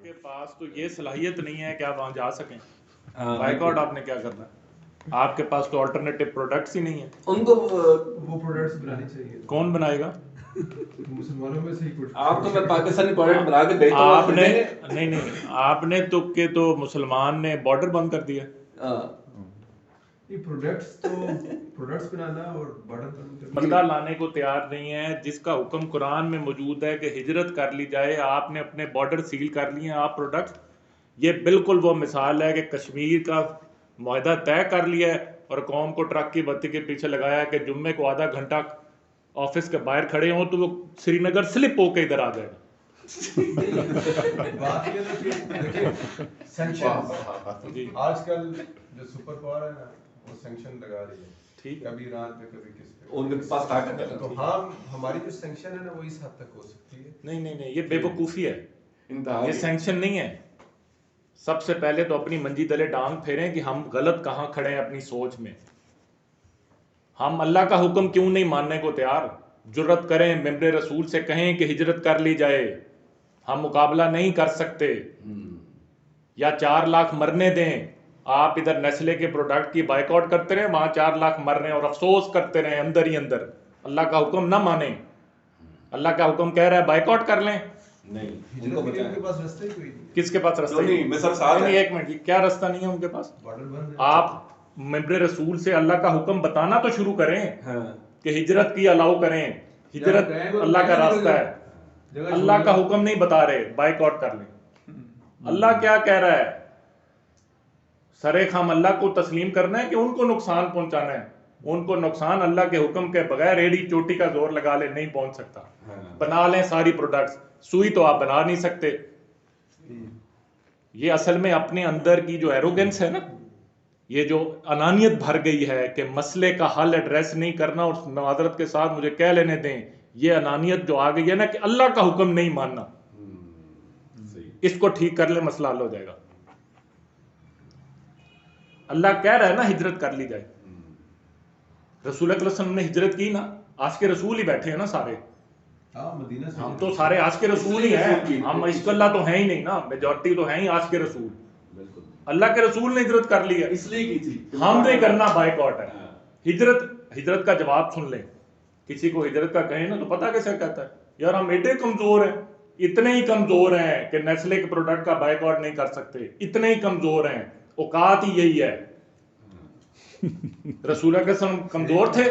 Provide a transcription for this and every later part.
کے پاس تو یہ صلاحیت نہیں ہے کہ آپ وہاں جا سکیں. بائیک آؤٹ آپ نے کیا کرنا ہے؟ آپ کے پاس تو آلٹرنیٹو پروڈکٹس ہی نہیں ہیں. ان کو وہ پروڈکٹس بنانی چاہیے. کون بنائے گا؟ مسلمانوں میں سے ہی کچھ. آپ تو میں پاکستانی پروڈکٹ بنا کے بیچتا ہوں. آپ نے نہیں آپ نے تو مسلمان نے بارڈر بند کر دیا. یہ پروڈکٹس تو پروڈکٹس بنانا اور بارڈر بند کرنا. بندہ لانے کو تیار نہیں ہے جس کا حکم قرآن میں موجود ہے کہ ہجرت کر لی جائے. آپ نے اپنے بارڈر سیل کر لیے ہیں. آپ پروڈکٹ یہ بالکل وہ مثال ہے کہ کشمیر کا معاہدہ طے کر لیا ہے اور قوم کو ٹرک کی بتی کے پیچھے لگایا کہ جمعے کو آدھا گھنٹہ آفس کے باہر کھڑے ہوں تو وہ سری نگر سلپ ہو کے ادھر آ جائے گا. بات یہ ہے کہ دیکھیں سینکشن آج کل جو سپر پاور ہے نا وہ سینکشن لگا رہی ہے. ٹھیک ہے, کبھی ایران پہ کبھی کس پہ ان کے پاس طاقت ہے. تو ہماری جو سینکشن ہے نا وہ اس حد تک ہو سکتی ہے. نہیں یہ بے وقوفی ہے. یہ سینکشن نہیں ہے. سب سے پہلے تو اپنی منجی تلے ٹانگ پھیریں کہ ہم غلط کہاں کھڑے ہیں اپنی سوچ میں. ہم اللہ کا حکم کیوں نہیں ماننے کو تیار؟ جرت کریں ممبر رسول سے کہیں کہ ہجرت کر لی جائے. ہم مقابلہ نہیں کر سکتے. یا 4 لاکھ مرنے دیں. آپ ادھر نیسلے کے پروڈکٹ کی بائیک آؤٹ کرتے رہے, وہاں 4 لاکھ مر رہے ہیں اور افسوس کرتے رہے اندر ہی اندر. اللہ کا حکم نہ مانیں. اللہ کا حکم کہہ رہا ہے بائیک آؤٹ کر لیں. نہیں ہجرت کے لیے پاس رستہ ہی کوئی نہیں. کس کے پاس رستہ نہیں؟ ایک منٹ, کیا رستہ نہیں ہے ان کے پاس؟ آپ ممبر رسول سے اللہ کا حکم بتانا تو شروع کریں کہ ہجرت کی الاؤ کریں. ہجرت اللہ کا راستہ ہے. اللہ کا حکم نہیں بتا رہے بائیک آؤٹ کر لیں. اللہ کیا کہہ رہا ہے؟ سرے خام اللہ کو تسلیم کرنا ہے کہ ان کو نقصان پہنچانا ہے؟ ان کو نقصان اللہ کے حکم کے بغیر ایڑی چوٹی کا زور لگا لے نہیں پہنچ سکتا. بنا لیں ساری پروڈکٹس. سوئی تو آپ بنا نہیں سکتے. یہ اصل میں اپنے اندر کی جو ایروگنس ہے نا, یہ جو انانیت بھر گئی ہے کہ مسئلے کا حل ایڈریس نہیں کرنا اور معذرت کے ساتھ مجھے کہہ لینے دیں, یہ انانیت جو آ گئی ہے نا کہ اللہ کا حکم نہیں ماننا, اس کو ٹھیک کر لے مسئلہ حل ہو جائے گا. اللہ کہہ رہا ہے نا ہجرت کر لی جائے. رسول اللہ صلی اللہ علیہ وسلم نے ہجرت کی نا. آج کے رسول ہی بیٹھے ہیں نا سارے. ہم تو سارے آج کے رسول ہی ہیں. ہم عشق اللہ تو ہیں ہی نہیں نا, میجورٹی تو ہیں ہی آج کے رسول. اللہ کے رسول نے ہجرت کر لی ہے, اس لیے کی تھی. ہم نہیں کرنا بائیک آؤٹ ہے. ہجرت کا جواب سن لیں. کسی کو ہجرت کا کہیں نا تو پتہ کیسے کہتا ہے, یار ہم ایٹے کمزور ہیں. اتنے ہی کمزور ہیں کہ نیسلے کے پروڈکٹ کا بائیک آؤٹ نہیں کر سکتے. اتنے ہی کمزور ہیں. اوقات ہی یہی ہے. رسول اللہ کے وسلم کمزور تھے,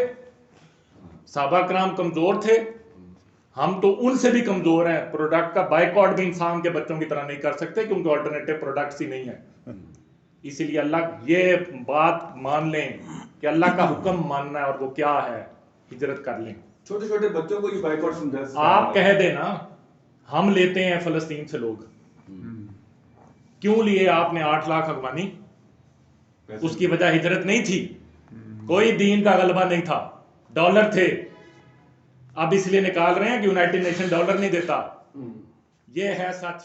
صحابہ کرام کمزور تھے, ہم تو ان سے بھی کمزور ہیں. پروڈکٹ کا بائیک آؤٹ بھی انسان کے بچوں کی طرح نہیں کر سکتے کیونکہ آلٹرنیٹو پروڈکٹس ہی نہیں ہیں. اسی لیے اللہ یہ بات مان لیں کہ اللہ کا حکم ماننا ہے اور وہ کیا ہے, ہجرت کر لیں. چھوٹے چھوٹے بچوں کو یہ بائیک آؤٹ سمجھا. آپ کہہ دیں نا ہم لیتے ہیں فلسطین سے لوگ. کیوں لیے آپ نے 8 لاکھ افغانی؟ اس کی وجہ ہجرت نہیں تھی. کوئی دین کا غلبہ نہیں تھا. ڈالر تھے. اب اس لیے نکال رہے ہیں کہ یونائٹڈ نیشن ڈالر نہیں دیتا. یہ ہے سچ.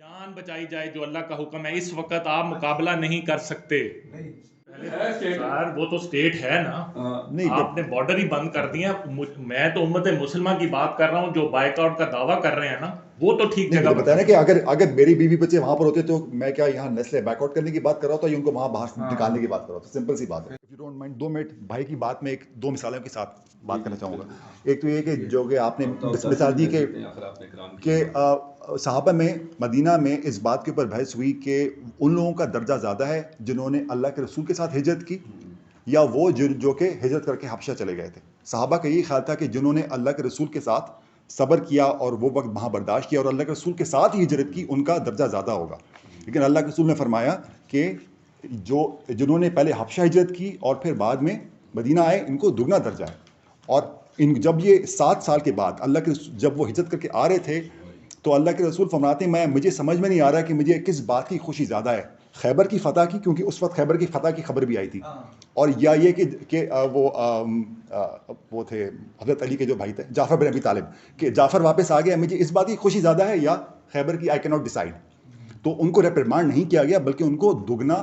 جان بچائی جائے جو اللہ کا حکم ہے. اس وقت آپ مقابلہ نہیں کر سکتے. سر وہ تو سٹیٹ ہے نا, آپ نے بارڈر ہی بند کر دیا. میں تو امت مسلمہ کی بات کر رہا ہوں. جو بائیک آؤٹ کا دعویٰ کر رہے ہیں نا وہ تو ٹھیک جگہ بتایا نا کہ اگر میری بیوی بچے وہاں پر ہوتے تو میں کیا یہاں نیسلے بیک آؤٹ کرنے کی بات کر رہا ہوں تو ان کو وہاں باہر نکالنے کی بات کر رہا ہوں. سمپل سی بات ہے. If you don't mind 2 minute بھائی کی بات میں 2 مثالوں کے ساتھ بات کرنا چاہوں گا. ایک تو یہ کہ جو کہ آپ نے مثال دی کہ صحابہ میں مدینہ میں اس بات کے اوپر بحث ہوئی کہ ان لوگوں کا درجہ زیادہ ہے جنہوں نے اللہ کے رسول کے ساتھ ہجرت کی یا وہ جو کہ ہجرت کر کے حبشہ چلے گئے تھے. صحابہ کا یہی خیال تھا کہ جنہوں نے اللہ کے رسول کے ساتھ صبر کیا اور وہ وقت وہاں برداشت کیا اور اللہ کے رسول کے ساتھ ہی ہجرت کی ان کا درجہ زیادہ ہوگا. لیکن اللہ کے رسول نے فرمایا کہ جنہوں نے پہلے حبشہ ہجرت کی اور پھر بعد میں مدینہ آئے ان کو دگنا درجہ ہے. اور جب یہ 7 سال کے بعد اللہ کے جب وہ ہجرت کر کے آ رہے تھے تو اللہ کے رسول فرماتے ہیں مجھے سمجھ میں نہیں آ رہا کہ مجھے کس بات کی خوشی زیادہ ہے, خیبر کی فتح کی, کیونکہ اس وقت خیبر کی فتح کی خبر بھی آئی تھی, اور یا یہ کہ وہ تھے حضرت علی کے جو بھائی تھے جعفر بن ابی طالب, کہ جعفر واپس آ گیا, مجھے اس بات کی خوشی زیادہ ہے یا خیبر کی, آئی کین ناٹ ڈیسائیڈ. تو ان کو ریپریمانڈ نہیں کیا گیا بلکہ ان کو دگنا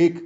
1